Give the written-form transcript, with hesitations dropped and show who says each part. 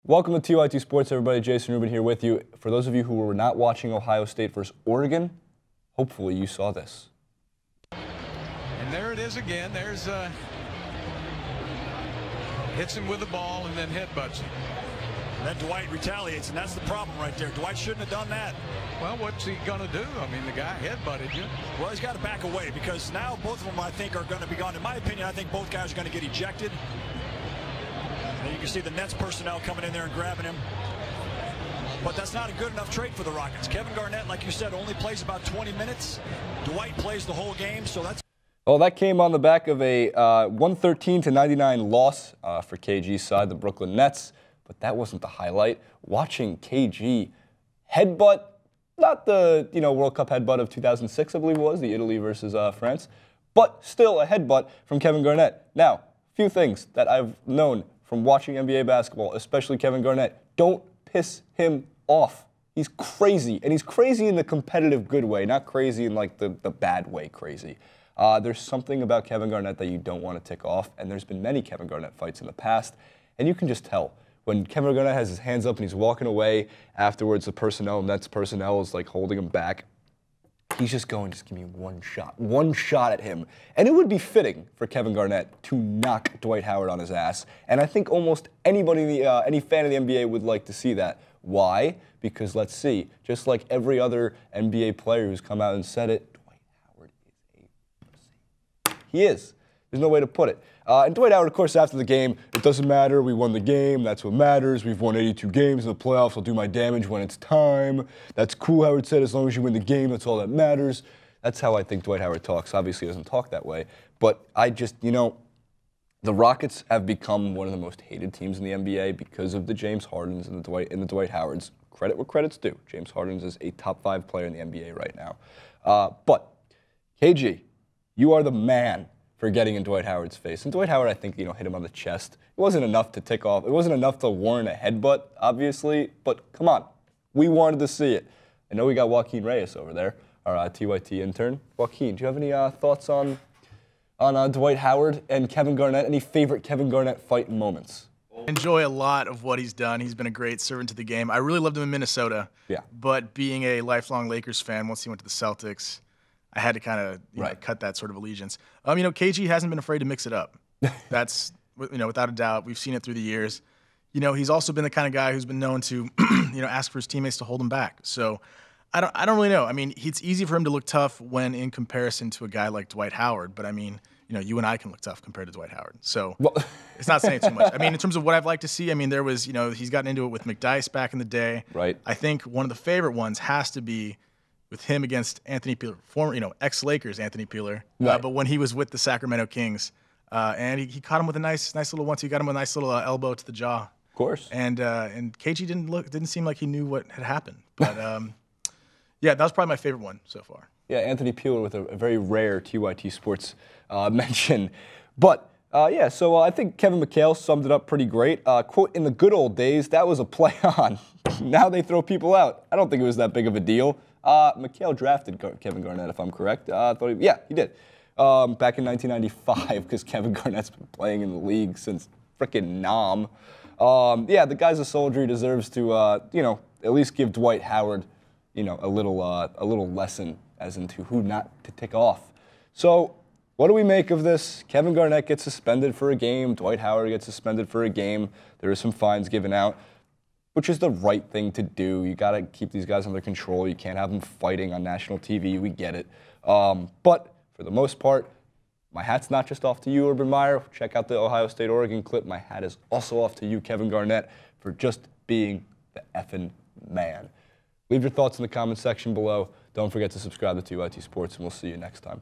Speaker 1: Welcome to TYT Sports, everybody. Jason Rubin here with you. For those of you who were not watching Ohio State versus Oregon, hopefully you saw this.
Speaker 2: And there it is again. There's hits him with the ball and then headbutts him.
Speaker 3: And then Dwight retaliates, and that's the problem right there. Dwight shouldn't have done that.
Speaker 2: Well, what's he going to do? I mean, the guy headbutted you.
Speaker 3: Well, he's got to back away because now both of them, I think, are going to be gone. In my opinion, I think both guys are going to get ejected. And you can see the Nets personnel coming in there and grabbing him. But that's not a good enough trade for the Rockets. Kevin Garnett, like you said, only plays about 20 minutes. Dwight plays the whole game, so that's...
Speaker 1: Well, that came on the back of a 113-99 loss for KG's side, the Brooklyn Nets. But that wasn't the highlight. Watching KG headbutt, not the World Cup headbutt of 2006, I believe it was, the Italy versus France, but still a headbutt from Kevin Garnett. Now, a few things that I've known from watching NBA basketball, especially Kevin Garnett. Don't piss him off. He's crazy, and he's crazy in the competitive good way, not crazy in like the bad way crazy. There's something about Kevin Garnett that you don't want to tick off, and there's been many Kevin Garnett fights in the past, and you can just tell. When Kevin Garnett has his hands up and he's walking away, afterwards the Nets personnel is like holding him back. He's just going, just give me one shot at him. And it would be fitting for Kevin Garnett to knock Dwight Howard on his ass. And I think almost anybody, any fan of the NBA would like to see that. Why? Because let's see, just like every other NBA player who's come out and said it, Dwight Howard is a pussy. He is. There's no way to put it. And Dwight Howard, of course, after the game, it doesn't matter. We won the game. That's what matters. We've won 82 games in the playoffs. I'll do my damage when it's time. That's cool, Howard said. As long as you win the game, that's all that matters. That's how I think Dwight Howard talks. Obviously, he doesn't talk that way. But I just, the Rockets have become one of the most hated teams in the NBA because of the James Hardens and the Dwight Howards. Credit where credit's due. James Harden is a top 5 player in the NBA right now. But, KG, you are the man for getting in Dwight Howard's face. And Dwight Howard, I think, hit him on the chest. It wasn't enough to tick off. It wasn't enough to warrant a headbutt, obviously. But come on, we wanted to see it. I know we got Joaquin Reyes over there, our TYT intern. Joaquin, do you have any thoughts on Dwight Howard and Kevin Garnett? Any favorite Kevin Garnett fight moments?
Speaker 4: Enjoy a lot of what he's done. He's been a great servant to the game. I really loved him in Minnesota. Yeah. But being a lifelong Lakers fan, once he went to the Celtics, I had to kind of cut that sort of allegiance. KG hasn't been afraid to mix it up. That's without a doubt. We've seen it through the years. He's also been the kind of guy who's been known to ask for his teammates to hold him back. So I don't really know. I mean, it's easy for him to look tough when in comparison to a guy like Dwight Howard. But I mean, you and I can look tough compared to Dwight Howard. So it's not saying too much. I mean, in terms of what I've liked to see, I mean, there was he's gotten into it with McDyess back in the day. Right. I think one of the favorite ones has to be with him against Anthony Peeler, former, ex-Lakers Anthony Peeler, right. But when he was with the Sacramento Kings, and he caught him with a nice little one-two. He got him with a nice little elbow to the jaw. Of course. And KG didn't seem like he knew what had happened. But yeah, that was probably my favorite one so far. Yeah, Anthony Peeler with a very rare TYT Sports mention. But yeah, so I think Kevin McHale summed it up pretty great. Quote, in the good old days, that was a play on. Now they throw people out. I don't think it was that big of a deal. McHale drafted Kevin Garnett, if I'm correct. Yeah, he did. Back in 1995, because Kevin Garnett's been playing in the league since frickin' Nam. Yeah, the guy's a soldier. He deserves to, at least give Dwight Howard, a little lesson as into who not to tick off. So, what do we make of this? Kevin Garnett gets suspended for a game. Dwight Howard gets suspended for a game. There are some fines given out, which is the right thing to do. You got to keep these guys under control. You can't have them fighting on national TV. We get it. But for the most part, my hat's not just off to you, Urban Meyer. Check out the Ohio State-Oregon clip. My hat is also off to you, Kevin Garnett, for just being the effing man. Leave your thoughts in the comment section below. Don't forget to subscribe to TYT Sports, and we'll see you next time.